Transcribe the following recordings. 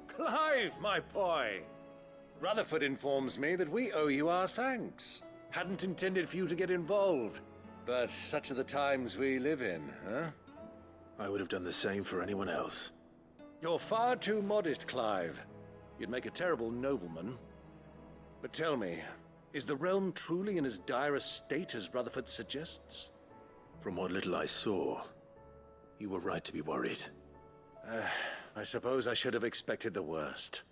Clive, my boy! Rutherford informs me that we owe you our thanks. Hadn't intended for you to get involved, but such are the times we live in, huh? I would have done the same for anyone else. You're far too modest, Clive. You'd make a terrible nobleman. But tell me, is the realm truly in as dire a state as Rutherford suggests? From what little I saw, you were right to be worried. I suppose I should have expected the worst.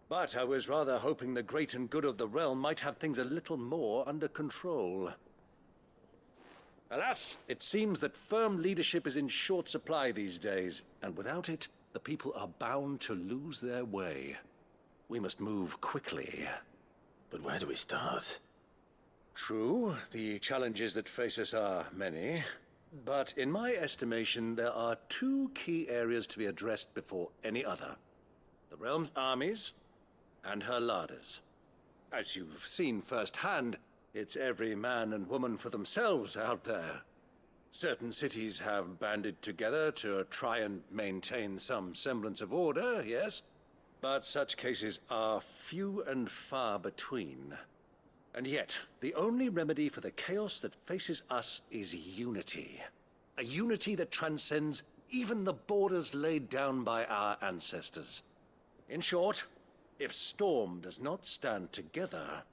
But I was rather hoping the great and good of the realm might have things a little more under control. Alas, it seems that firm leadership is in short supply these days, and without it, the people are bound to lose their way. We must move quickly. But where do we start? True, the challenges that face us are many. But in my estimation, there are two key areas to be addressed before any other. The realm's armies and her larders. As you've seen firsthand, it's every man and woman for themselves out there. Certain cities have banded together to try and maintain some semblance of order, yes? But such cases are few and far between. And yet, the only remedy for the chaos that faces us is unity. A unity that transcends even the borders laid down by our ancestors. In short, if Storm does not stand together,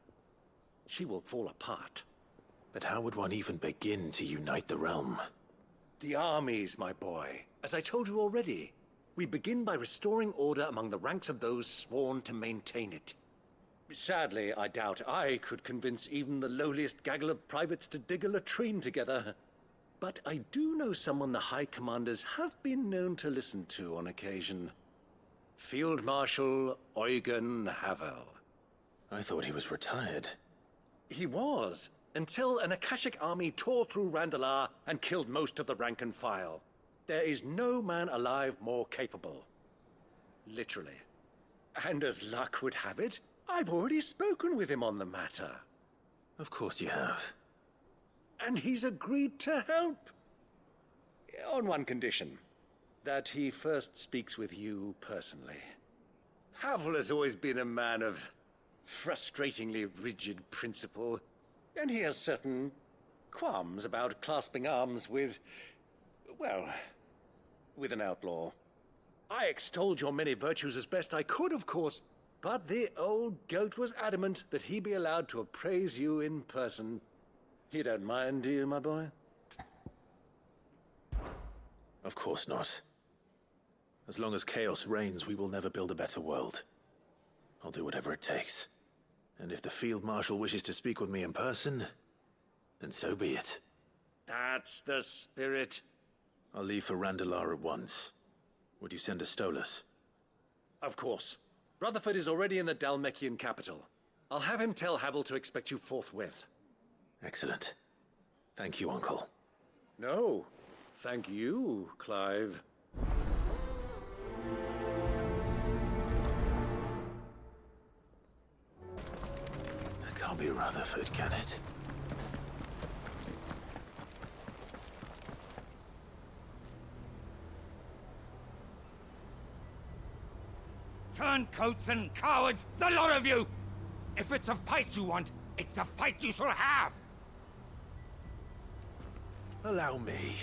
she will fall apart. But how would one even begin to unite the realm? The armies, my boy. As I told you already, we begin by restoring order among the ranks of those sworn to maintain it. Sadly, I doubt I could convince even the lowliest gaggle of privates to dig a latrine together. But I do know someone the High Commanders have been known to listen to on occasion. Field Marshal Eugen Havel. I thought he was retired. He was, until an Akashic army tore through Randalar and killed most of the rank and file. There is no man alive more capable. Literally. And as luck would have it, I've already spoken with him on the matter. Of course you have. And he's agreed to help. On one condition. That he first speaks with you personally. Havel has always been a man of frustratingly rigid principle, and he has certain qualms about clasping arms with, well, with an outlaw. I extolled your many virtues as best I could, of course, but the old goat was adamant that he be allowed to appraise you in person. You don't mind, do you, my boy? Of course not. As long as chaos reigns, we will never build a better world. I'll do whatever it takes. And if the Field Marshal wishes to speak with me in person, then so be it. That's the spirit. I'll leave for Randalar at once. Would you send a Stolas? Of course. Rutherford is already in the Dhalmekian capital. I'll have him tell Havel to expect you forthwith. Excellent. Thank you, Uncle. No, thank you, Clive. That can't be Rutherford, can it? Turncoats and cowards, the lot of you! If it's a fight you want, it's a fight you shall have! Allow me.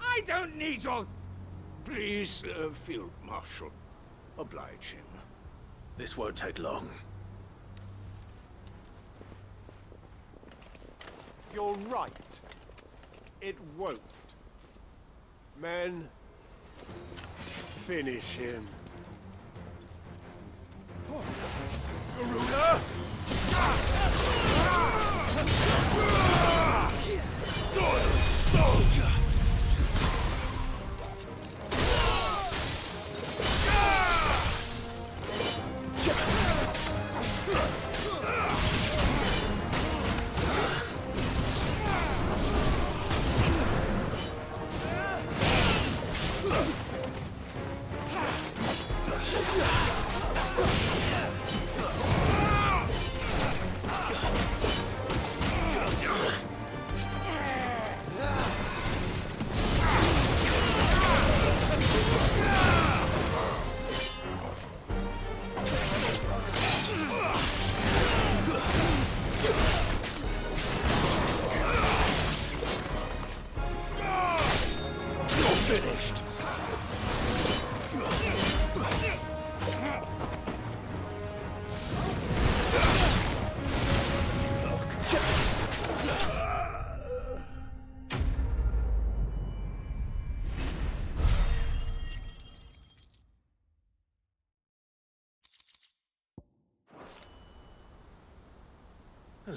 I don't need your... Please, Field Marshal, oblige him. This won't take long. You're right. It won't. Men, finish him. Garuda! Sword of stone!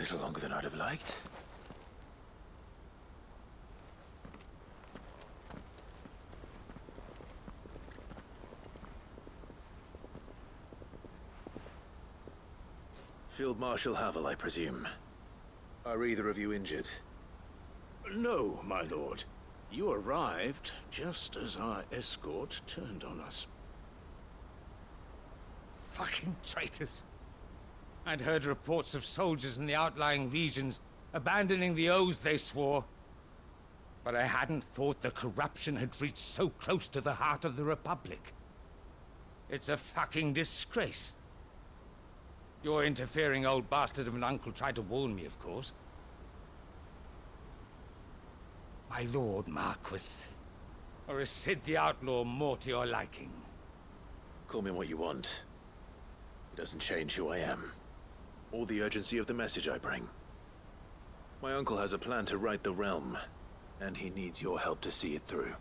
little longer than I'd have liked. Field Marshal Havel, I presume. Are either of you injured? No, my lord. You arrived just as our escort turned on us. Fucking traitors. I'd heard reports of soldiers in the outlying regions abandoning the oaths they swore. But I hadn't thought the corruption had reached so close to the heart of the Republic. It's a fucking disgrace. Your interfering old bastard of an uncle tried to warn me, of course. My lord Marquis. Or is Sid the Outlaw more to your liking? Call me what you want. It doesn't change who I am, or the urgency of the message I bring. My uncle has a plan to right the realm, and he needs your help to see it through.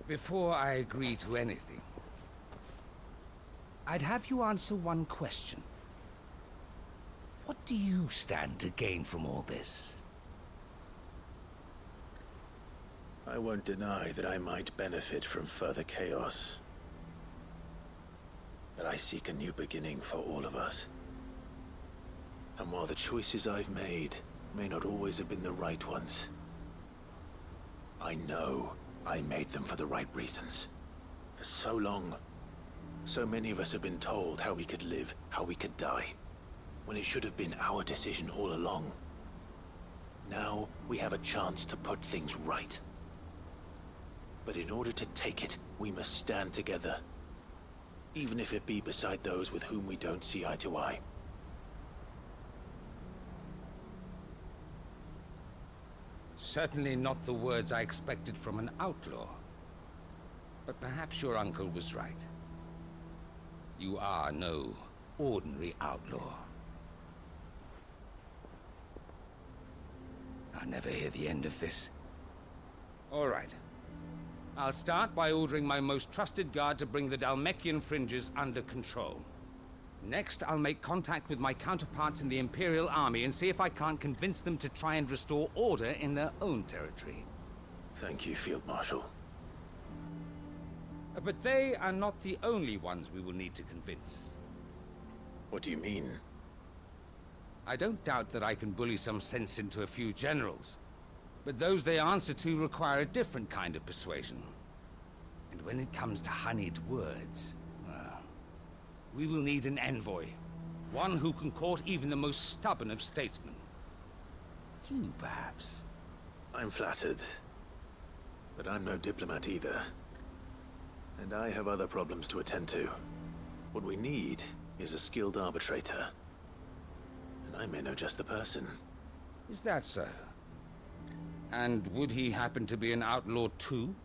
Before I agree to anything, I'd have you answer one question. What do you stand to gain from all this? I won't deny that I might benefit from further chaos. But I seek a new beginning for all of us. And while the choices I've made may not always have been the right ones, I know I made them for the right reasons. For so long, so many of us have been told how we could live, how we could die, when it should have been our decision all along. Now we have a chance to put things right. But in order to take it, we must stand together. Even if it be beside those with whom we don't see eye to eye. Certainly not the words I expected from an outlaw. But perhaps your uncle was right. You are no ordinary outlaw. I'll never hear the end of this. All right. I'll start by ordering my most trusted guard to bring the Dhalmekian fringes under control. Next, I'll make contact with my counterparts in the Imperial Army and see if I can't convince them to try and restore order in their own territory. Thank you, Field Marshal. But they are not the only ones we will need to convince. What do you mean? I don't doubt that I can bully some sense into a few generals. But those they answer to require a different kind of persuasion. And when it comes to honeyed words, well, we will need an envoy. One who can court even the most stubborn of statesmen. You, perhaps. I'm flattered. But I'm no diplomat either. And I have other problems to attend to. What we need is a skilled arbitrator. And I may know just the person. Is that so? And would he happen to be an outlaw too?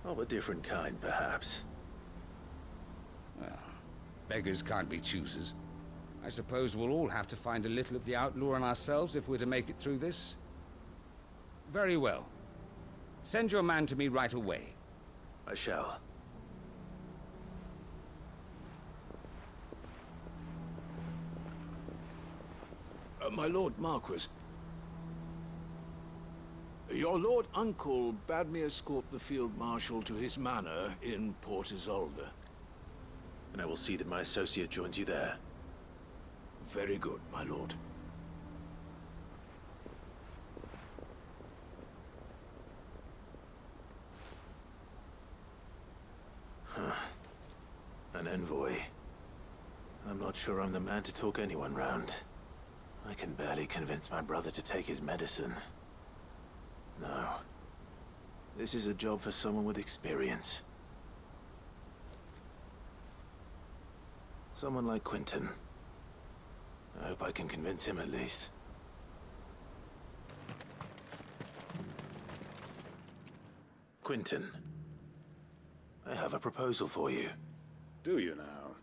Of a different kind, perhaps. Well, beggars can't be choosers. I suppose we'll all have to find a little of the outlaw in ourselves if we're to make it through this. Very well. Send your man to me right away. I shall. My lord Marquis. Your lord uncle bade me escort the field marshal to his manor in Port Isolde. And I will see that my associate joins you there. Very good, my lord. An envoy. I'm not sure I'm the man to talk anyone round. I can barely convince my brother to take his medicine. No. This is a job for someone with experience. Someone like Quinton. I hope I can convince him at least. Quinton. I have a proposal for you. Do you now?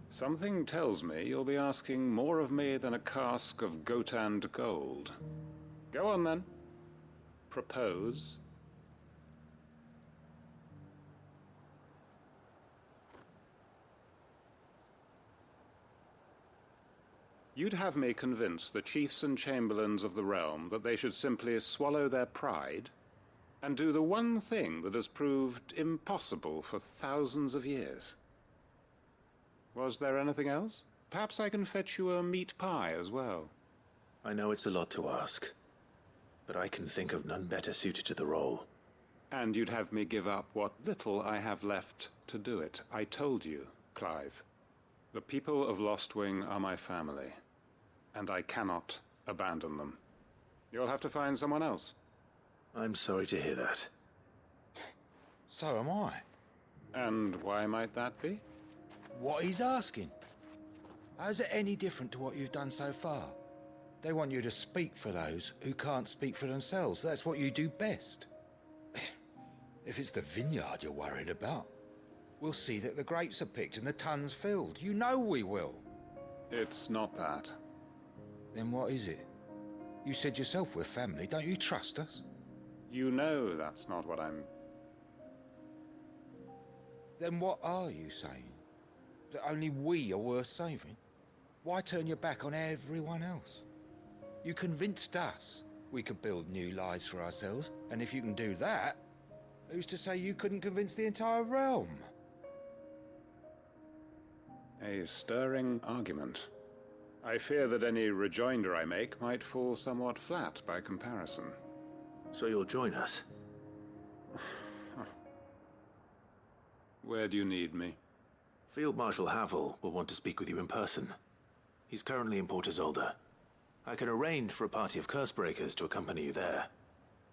Something tells me you'll be asking more of me than a cask of Gotand gold. Go on then. Propose. You'd have me convince the chiefs and chamberlains of the realm that they should simply swallow their pride and do the one thing that has proved impossible for thousands of years. Was there anything else? Perhaps I can fetch you a meat pie as well. I know it's a lot to ask, but I can think of none better suited to the role. And you'd have me give up what little I have left to do it. I told you, Clive. The people of Lostwing are my family, and I cannot abandon them. You'll have to find someone else. I'm sorry to hear that. So am I. And why might that be? What he's asking. How's it any different to what you've done so far? They want you to speak for those who can't speak for themselves. That's what you do best. If it's the vineyard you're worried about, we'll see that the grapes are picked and the tons filled. You know we will. It's not that. Then what is it? You said yourself we're family. Don't you trust us? You know that's not what I'm... Then what are you saying? That only we are worth saving? Why turn your back on everyone else? You convinced us we could build new lives for ourselves, and if you can do that, who's to say you couldn't convince the entire realm? A stirring argument. I fear that any rejoinder I make might fall somewhat flat by comparison. So you'll join us? Where do you need me? Field Marshal Havel will want to speak with you in person. He's currently in Port Isolde. I can arrange for a party of Cursebreakers to accompany you there.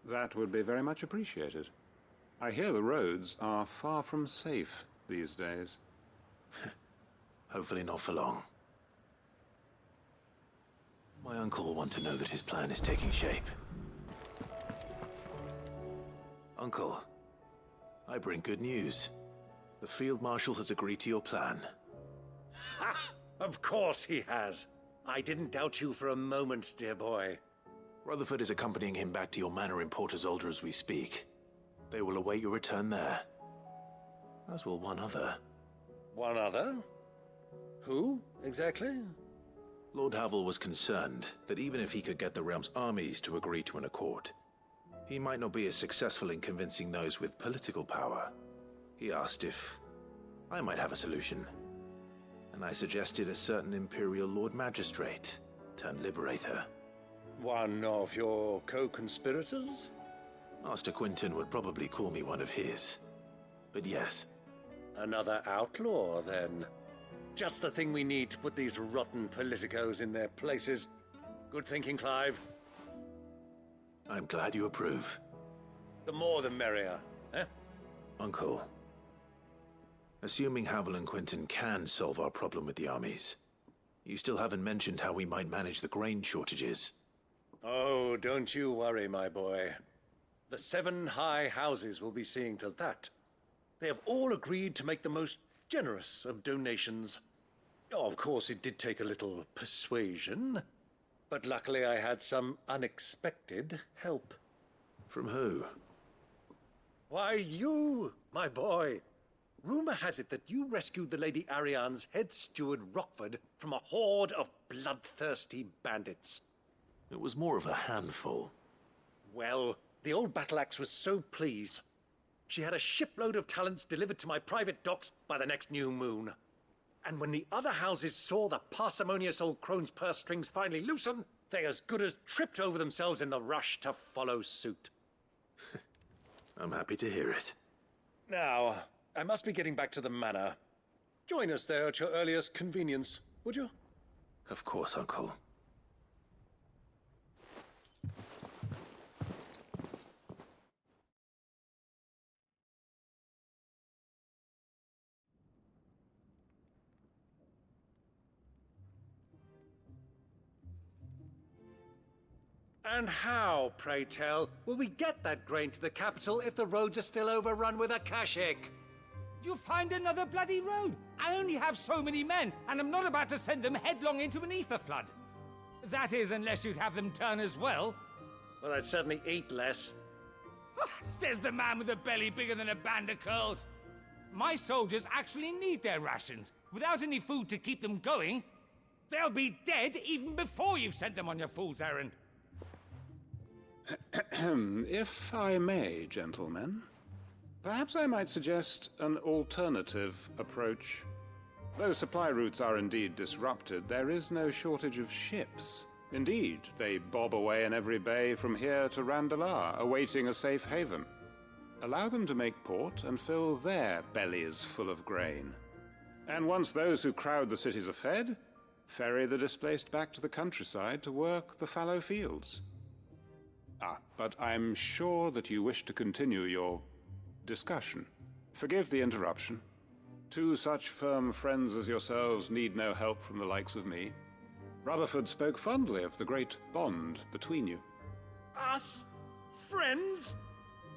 That would be very much appreciated. I hear the roads are far from safe these days. Hopefully not for long. My uncle will want to know that his plan is taking shape. Uncle, I bring good news. The Field Marshal has agreed to your plan. Ha! Of course he has. I didn't doubt you for a moment, dear boy. Rutherford is accompanying him back to your manor in Port Isolde as we speak. They will await your return there. As will one other. One other? Who, exactly? Lord Havel was concerned that even if he could get the realm's armies to agree to an accord, he might not be as successful in convincing those with political power. He asked if I might have a solution, and I suggested a certain Imperial Lord Magistrate turned Liberator. One of your co-conspirators? Master Quinton would probably call me one of his, but yes. Another outlaw, then. Just the thing we need to put these rotten politicos in their places. Good thinking, Clive. I'm glad you approve. The more the merrier, eh? Uncle, assuming Havel and Quinton can solve our problem with the armies, you still haven't mentioned how we might manage the grain shortages. Oh, don't you worry, my boy. The 7 high houses will be seeing to that. They have all agreed to make the most generous of donations. Oh, of course, it did take a little persuasion, but luckily I had some unexpected help. From who? Why, you, my boy. Rumor has it that you rescued the Lady Ariane's head steward Rockford from a horde of bloodthirsty bandits. It was more of a handful. Well, the old battle axe was so pleased. She had a shipload of talents delivered to my private docks by the next new moon. And when the other houses saw the parsimonious old crone's purse strings finally loosen, they as good as tripped over themselves in the rush to follow suit. I'm happy to hear it. Now, I must be getting back to the manor. Join us there at your earliest convenience, would you? Of course, Uncle. And how, pray tell, will we get that grain to the capital if the roads are still overrun with Akashic? You find another bloody road. I only have so many men, and I'm not about to send them headlong into an ether flood. That is, unless you'd have them turn as well. Well, I'd certainly eat less. Says the man with a belly bigger than a band of curls. My soldiers actually need their rations. Without any food to keep them going, They'll be dead even before you've sent them on your fool's errand. If I may, gentlemen, perhaps I might suggest an alternative approach. Though supply routes are indeed disrupted, there is no shortage of ships. Indeed, they bob away in every bay from here to Randalar, awaiting a safe haven. Allow them to make port and fill their bellies full of grain. And once those who crowd the cities are fed, ferry the displaced back to the countryside to work the fallow fields. But I'm sure that you wish to continue your discussion. Forgive the interruption. Two such firm friends as yourselves need no help from the likes of me. Rutherford spoke fondly of the great bond between you. Us? Friends?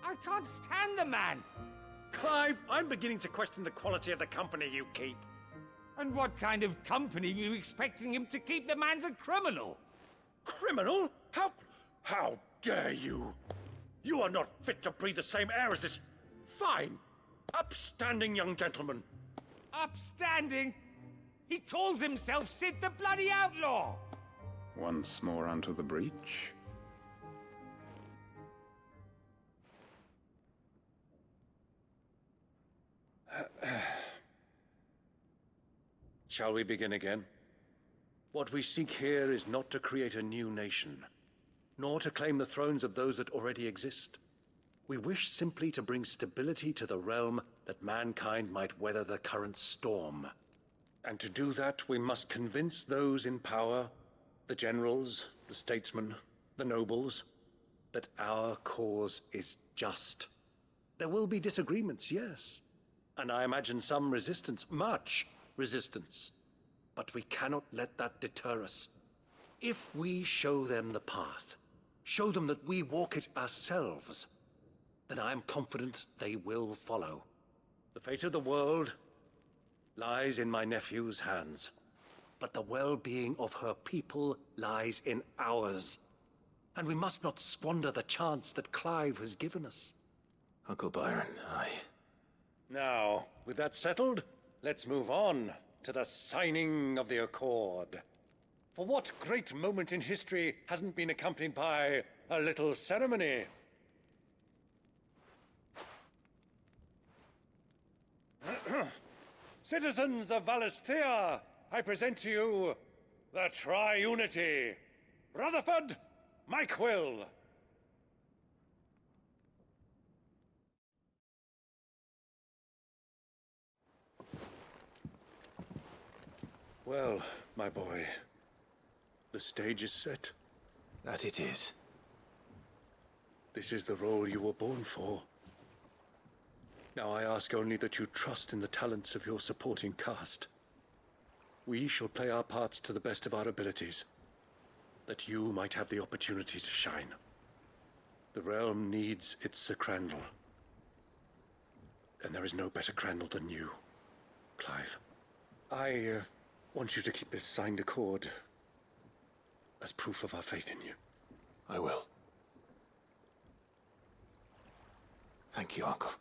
I can't stand the man. Clive, I'm beginning to question the quality of the company you keep. And what kind of company were you expecting him to keep? The man's a criminal. Criminal? How dare you? You are not fit to breathe the same air as this fine, upstanding young gentleman. Upstanding? He calls himself Sid the Bloody Outlaw. Once more onto the breach. Shall we begin again? What we seek here is not to create a new nation, nor to claim the thrones of those that already exist. We wish simply to bring stability to the realm that mankind might weather the current storm. And to do that, we must convince those in power, the generals, the statesmen, the nobles, that our cause is just. There will be disagreements, yes, and I imagine some resistance, much resistance. But we cannot let that deter us. If we show them the path, show them that we walk it ourselves, then I am confident they will follow. The fate of the world lies in my nephew's hands, but the well-being of her people lies in ours. And we must not squander the chance that Clive has given us. Uncle Byron, Now, with that settled, let's move on to the signing of the Accord. For what great moment in history hasn't been accompanied by a little ceremony? Citizens of Valisthea, I present to you the Triunity. Rutherford, Mike Will. Well, my boy, the stage is set. that it is. This is the role you were born for. Now I ask only that you trust in the talents of your supporting cast. We shall play our parts to the best of our abilities, that you might have the opportunity to shine. The realm needs its Sir Crandall. And there is no better Crandall than you, Clive. I want you to keep this signed accord as proof of our faith in you. I will. Thank you, Uncle.